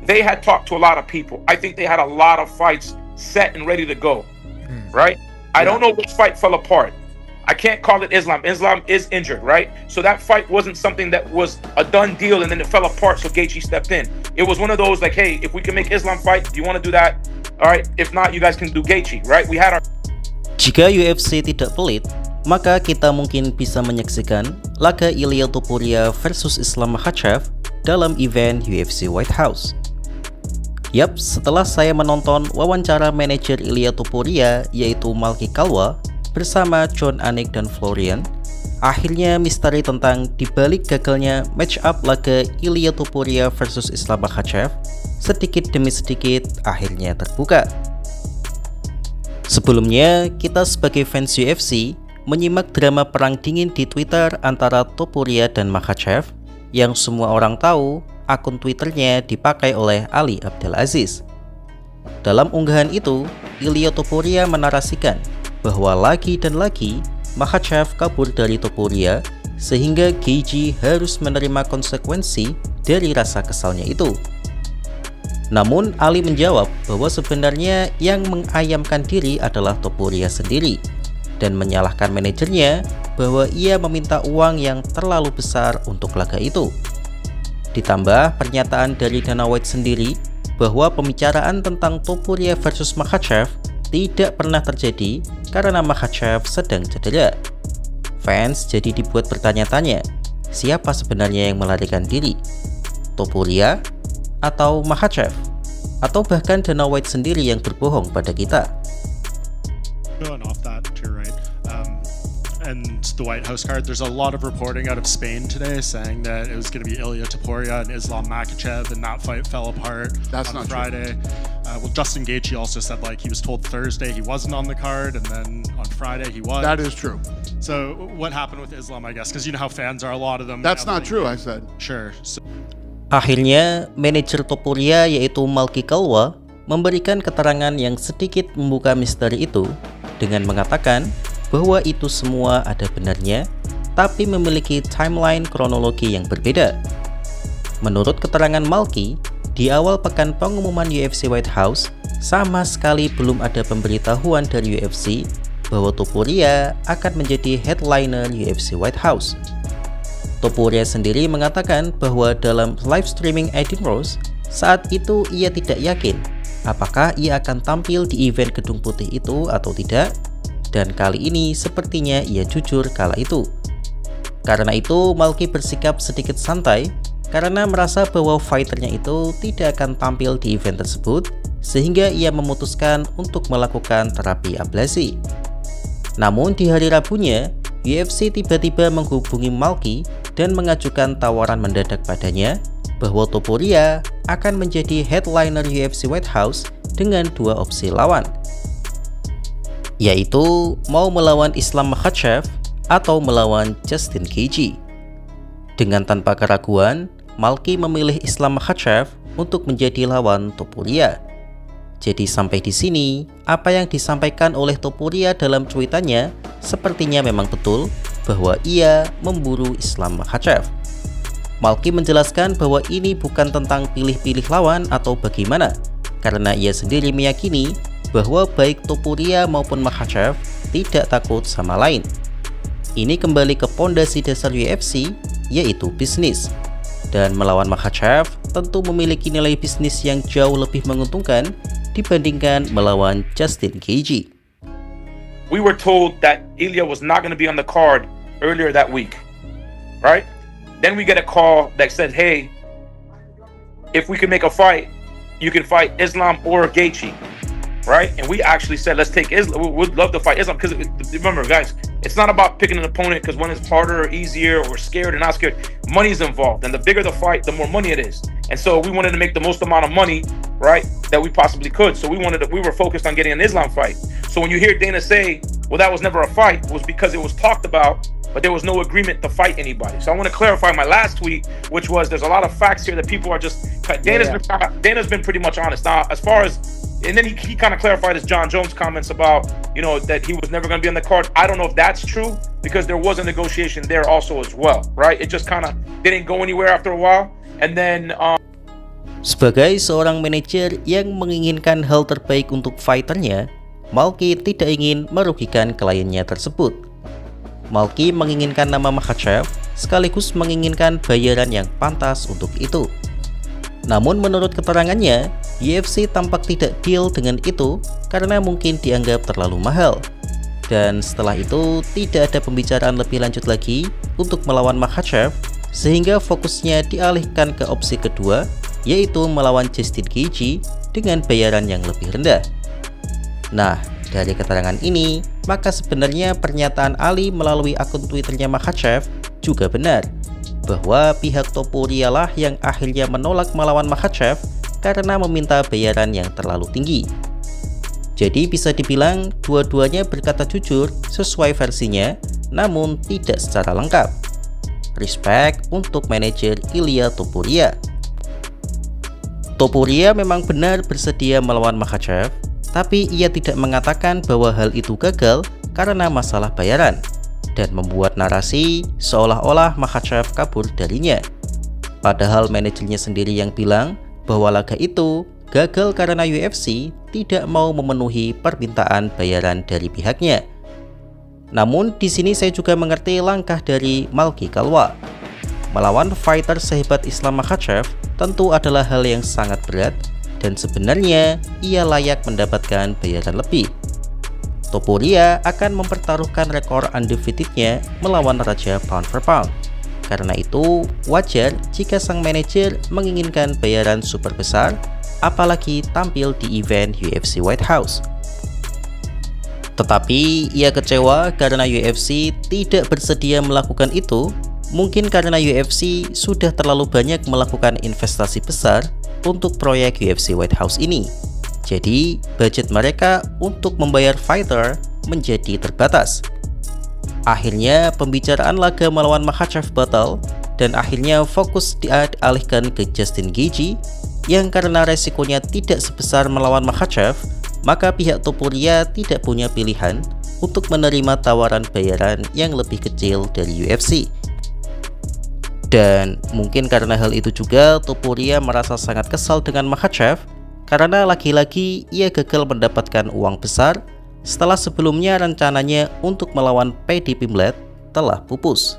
they had talked to a lot of people. I think they had a lot of fights set and ready to go, right? I don't know which fight fell apart. I can't call it Islam. Islam is injured, right? So that fight wasn't something that was a done deal and then it fell apart, so Gaethje stepped in. It was one of those like, hey, if we can make Islam fight, do you want to do that? All right. If not, you guys can do Gaethje, right? We had our... Jika UFC tidak pelit, maka kita mungkin bisa menyaksikan laga Ilia Topuria versus Islam Makhachev dalam event UFC White House. Yap, setelah saya menonton wawancara manajer Ilia Topuria yaitu Malki Kalwa bersama Jon Anik dan Florian, akhirnya misteri tentang dibalik gagalnya match up laga Ilia Topuria versus Islam Makhachev sedikit demi sedikit akhirnya terbuka. Sebelumnya, kita sebagai fans UFC menyimak drama perang dingin di Twitter antara Topuria dan Makhachev yang semua orang tahu akun Twitternya dipakai oleh Ali Abdelaziz. Dalam unggahan itu, Ilia Topuria menarasikan bahwa lagi dan lagi Makhachev kabur dari Topuria sehingga Gaethje harus menerima konsekuensi dari rasa kesalnya itu. Namun Ali menjawab bahwa sebenarnya yang mengayamkan diri adalah Topuria sendiri dan menyalahkan manajernya bahwa ia meminta uang yang terlalu besar untuk laga itu. Ditambah pernyataan dari Dana White sendiri bahwa pembicaraan tentang Topuria versus Makhachev tidak pernah terjadi karena Makhachev sedang cedera. Fans jadi dibuat bertanya-tanya, siapa sebenarnya yang melarikan diri? Topuria atau Makhachev? Atau bahkan Dana White sendiri yang berbohong pada kita? Going off that, you're right. And the White House card, there's a lot of reporting out of Spain today saying that it was going to be Ilia Topuria and Islam Makhachev, and that fight fell apart on Friday. Well, Justin Gaethje also said like he was told Thursday he wasn't on the card, and then on Friday he was. That is true. So what happened with Islam, I guess, because you know how fans are, a lot of them. That's not true, I said. Sure. So, akhirnya, manajer Topuria yaitu Malki Kalwa memberikan keterangan yang sedikit membuka misteri itu dengan mengatakan bahwa itu semua ada benarnya, tapi memiliki timeline kronologi yang berbeda. Menurut keterangan Malki, di awal pekan pengumuman UFC White House, sama sekali belum ada pemberitahuan dari UFC bahwa Topuria akan menjadi headliner UFC White House. Topuria sendiri mengatakan bahwa dalam live streaming Aiden Rose, saat itu ia tidak yakin apakah ia akan tampil di event Gedung Putih itu atau tidak, dan kali ini sepertinya ia jujur kala itu. Karena itu, Malki bersikap sedikit santai karena merasa bahwa fighternya itu tidak akan tampil di event tersebut, sehingga ia memutuskan untuk melakukan terapi ablasi. Namun di hari Rabunya, UFC tiba-tiba menghubungi Malki dan mengajukan tawaran mendadak padanya bahwa Topuria akan menjadi headliner UFC White House dengan dua opsi lawan, yaitu mau melawan Islam Makhachev atau melawan Justin Gaethje. Dengan tanpa keraguan, Malki memilih Islam Makhachev untuk menjadi lawan Topuria. Jadi sampai di sini, apa yang disampaikan oleh Topuria dalam cuitannya sepertinya memang betul bahwa ia memburu Islam Makhachev. Malki menjelaskan bahwa ini bukan tentang pilih-pilih lawan atau bagaimana, karena ia sendiri meyakini bahwa baik Topuria maupun Makhachev tidak takut sama lain. Ini kembali ke pondasi dasar UFC, yaitu bisnis. Dan melawan Makhachev tentu memiliki nilai bisnis yang jauh lebih menguntungkan dibandingkan melawan Justin Gaethje. We were told that Ilia was not going to be on the card earlier that week, right? Then we get a call that said, hey, if we can make a fight, you can fight Islam or Gaethje. Right? And we actually said, let's take Islam. We'd love to fight Islam because remember, guys, it's not about picking an opponent because one is harder or easier or scared or not scared. Money's involved, and the bigger the fight, the more money it is. And so we wanted to make the most amount of money, right, that we possibly could. So we were focused on getting an Islam fight. So when you hear Dana say, well, that was never a fight, it was because it was talked about, but there was no agreement to fight anybody. So I want to clarify my last tweet, which was there's a lot of facts here that people are just. Dana's been pretty much honest. Now, as far as, and then he kind of clarified his John Jones comments about, you know, that he was never going to be on the card. I don't know if that's true because there was a negotiation there also as well, right? It just kind of didn't go anywhere after a while. And then Sebagai seorang manajer yang menginginkan hal terbaik untuk fighternya, Malki tidak ingin merugikan kliennya tersebut. Malki menginginkan nama Makhachev sekaligus menginginkan bayaran yang pantas untuk itu. Namun menurut keterangannya, UFC tampak tidak deal dengan itu karena mungkin dianggap terlalu mahal. Dan setelah itu tidak ada pembicaraan lebih lanjut lagi untuk melawan Makhachev, sehingga fokusnya dialihkan ke opsi kedua, yaitu melawan Justin Gaethje dengan bayaran yang lebih rendah. Nah, dari keterangan ini, maka sebenarnya pernyataan Ali melalui akun Twitternya Makhachev juga benar, bahwa pihak Topuria lah yang akhirnya menolak melawan Makhachev karena meminta bayaran yang terlalu tinggi. Jadi bisa dibilang dua-duanya berkata jujur sesuai versinya, namun tidak secara lengkap. Respect untuk manajer Ilia Topuria. Topuria memang benar bersedia melawan Makhachev, tapi ia tidak mengatakan bahwa hal itu gagal karena masalah bayaran, dan membuat narasi seolah-olah Makhachev kabur darinya. Padahal manajernya sendiri yang bilang bahwa laga itu gagal karena UFC tidak mau memenuhi permintaan bayaran dari pihaknya. Namun di sini saya juga mengerti langkah dari Malki Kalwa. Melawan fighter sehebat Islam Makhachev tentu adalah hal yang sangat berat, dan sebenarnya ia layak mendapatkan bayaran lebih. Topuria akan mempertaruhkan rekor undefeated-nya melawan Raja Pound for Pound. Karena itu, wajar jika sang manajer menginginkan bayaran super besar, apalagi tampil di event UFC White House. Tetapi ia kecewa karena UFC tidak bersedia melakukan itu, mungkin karena UFC sudah terlalu banyak melakukan investasi besar untuk proyek UFC White House ini. Jadi, budget mereka untuk membayar fighter menjadi terbatas. Akhirnya, pembicaraan laga melawan Makhachev batal, dan akhirnya fokus dialihkan ke Justin Gaethje, yang karena resikonya tidak sebesar melawan Makhachev, maka pihak Topuria tidak punya pilihan untuk menerima tawaran bayaran yang lebih kecil dari UFC. Dan mungkin karena hal itu juga Topuria merasa sangat kesal dengan Makhachev, karena lagi-lagi ia gagal mendapatkan uang besar setelah sebelumnya rencananya untuk melawan Paddy Pimblett telah pupus.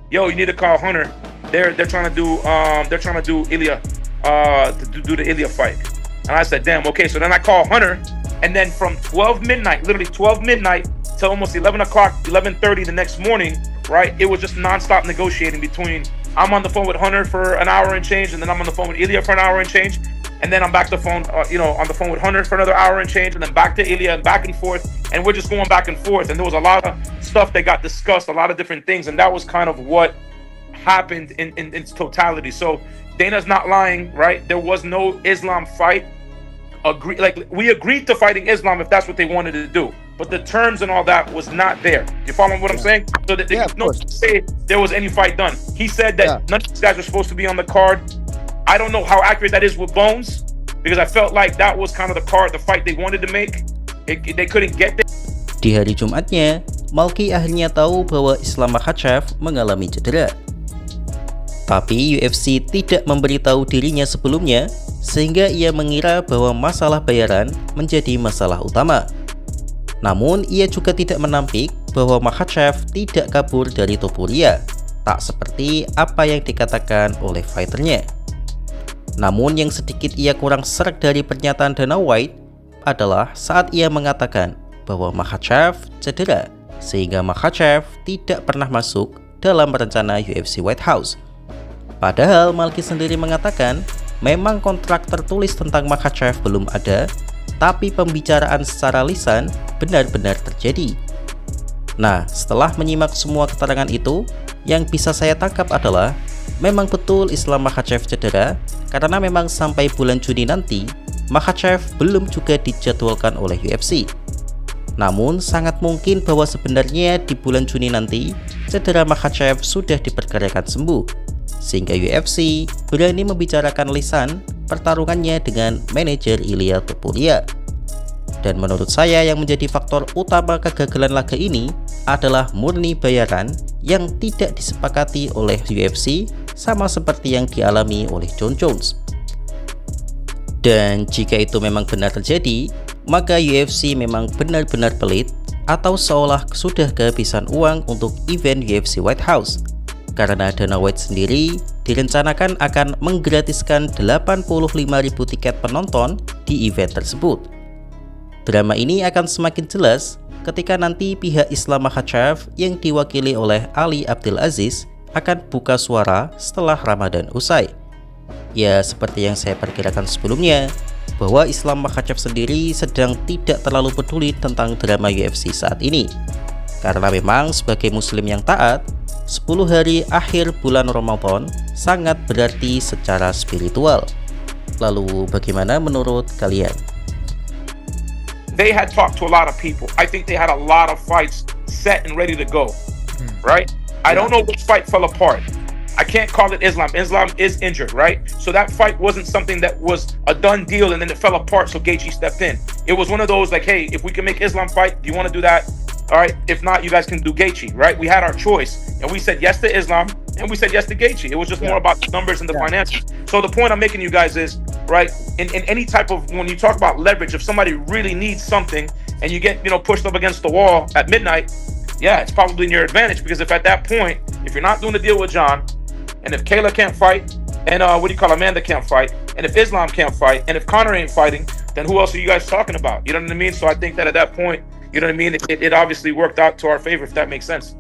Yo, you need to call Hunter. They're trying to do Ilia to do the Ilia fight. And I said, damn, okay. So then I call Hunter, and then from 12 midnight, literally 12 midnight till almost 11 o'clock, 11:30 the next morning, right? It was just nonstop negotiating between, I'm on the phone with Hunter for an hour and change, and then I'm on the phone with Ilia for an hour and change. And then I'm back to the phone, on the phone with Hunter for another hour and change, and then back to Ilia and back and forth. And we're just going back and forth. And there was a lot of stuff that got discussed, a lot of different things. And that was kind of what happened in its totality. So Dana's not lying, right? There was no Islam fight. We agreed to fighting Islam if that's what they wanted to do. But the terms and all that was not there. You follow what I'm saying? So that no say there was any fight done. He said that none of these guys were supposed to be on the card. I don't know how accurate that is with Bones, because I felt like that was kind of the fight they wanted to make. They couldn't get there. Di hari Jumatnya, Malki akhirnya tahu bahwa Islam Makhachev mengalami cedera. Tapi UFC tidak memberitahu dirinya sebelumnya, sehingga ia mengira bahwa masalah bayaran menjadi masalah utama. Namun ia juga tidak menampik bahwa Makhachev tidak kabur dari Topuria, tak seperti apa yang dikatakan oleh fighternya. Namun yang sedikit ia kurang sreg dari pernyataan Dana White adalah saat ia mengatakan bahwa Makhachev cedera, sehingga Makhachev tidak pernah masuk dalam rencana UFC White House. Padahal Malki sendiri mengatakan memang kontrak tertulis tentang Makhachev belum ada, tapi pembicaraan secara lisan benar-benar terjadi. Nah, setelah menyimak semua keterangan itu, yang bisa saya tangkap adalah memang betul Islam Makhachev cedera, karena memang sampai bulan Juni nanti Makhachev belum juga dijadwalkan oleh UFC. Namun sangat mungkin bahwa sebenarnya di bulan Juni nanti cedera Makhachev sudah diperkirakan sembuh, sehingga UFC berani membicarakan lisan pertarungannya dengan manajer Ilia Topuria. Dan menurut saya yang menjadi faktor utama kegagalan laga ini adalah murni bayaran yang tidak disepakati oleh UFC sama seperti yang dialami oleh Jon Jones. Dan jika itu memang benar terjadi, maka UFC memang benar-benar pelit atau seolah sudah kehabisan uang untuk event UFC White House. Karena Dana White sendiri direncanakan akan menggratiskan 85.000 tiket penonton di event tersebut. Drama ini akan semakin jelas ketika nanti pihak Islam Makhachev yang diwakili oleh Ali Abdul Aziz akan buka suara setelah Ramadan usai. Ya, seperti yang saya perkirakan sebelumnya, bahwa Islam Makhachev sendiri sedang tidak terlalu peduli tentang drama UFC saat ini. Karena memang sebagai muslim yang taat, 10 hari akhir bulan Ramadan sangat berarti secara spiritual. Lalu bagaimana menurut kalian? They had talked to a lot of people. I think they had a lot of fights set and ready to go, right? I don't know which fight fell apart. I can't call it Islam. Islam is injured, right? So that fight wasn't something that was a done deal and then it fell apart, so Gaethje stepped in. It was one of those like, hey, if we can make Islam fight, do you want to do that? All right. If not, you guys can do Gaethje, right? We had our choice, and we said yes to Islam, and we said yes to Gaethje. It was just more about the numbers and the finances. So the point I'm making you guys is, right, in any type of, when you talk about leverage, if somebody really needs something and you get, pushed up against the wall at midnight, yeah, it's probably in your advantage, because if at that point, if you're not doing the deal with John, and if Kayla can't fight, and Amanda can't fight, and if Islam can't fight, and if Conor ain't fighting, then who else are you guys talking about? You know what I mean? So I think that at that point, you know what I mean, it obviously worked out to our favor, if that makes sense.